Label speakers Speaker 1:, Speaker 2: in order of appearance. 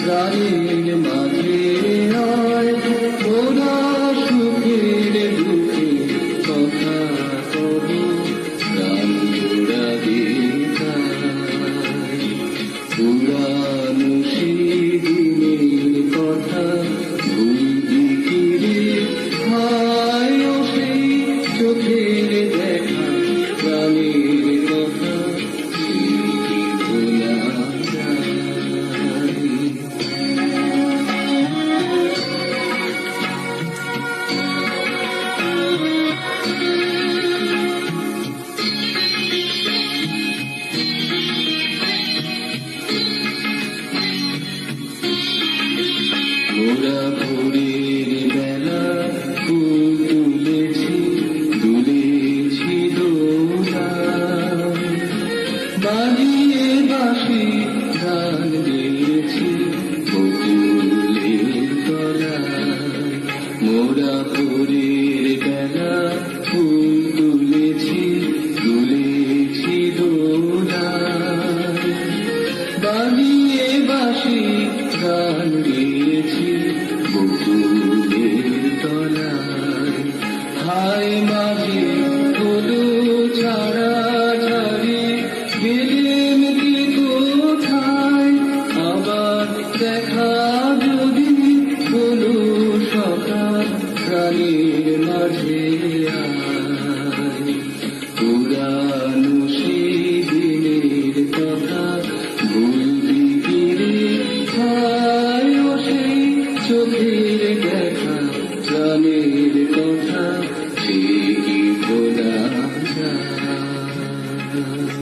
Speaker 1: গানের মাঝে আয় ওরা সুখের দুঃখে কথা কবো গান জোড়াবে পুরানো সেদিনের কথা ভুলবি কিরে হায় ও সেই চোখের দেখা গানের কথা ওরা ভোরের বেলা ফুল তুলেছি তুলেছি দোলা বালিয়ে বাসি গান গেয়েছি বকুলের তলায় মোরা ভোরের বেলা ফুল তুলেছি তুলেছি দোলা বালিয়ে বাসি গান গেয়েছি বকুল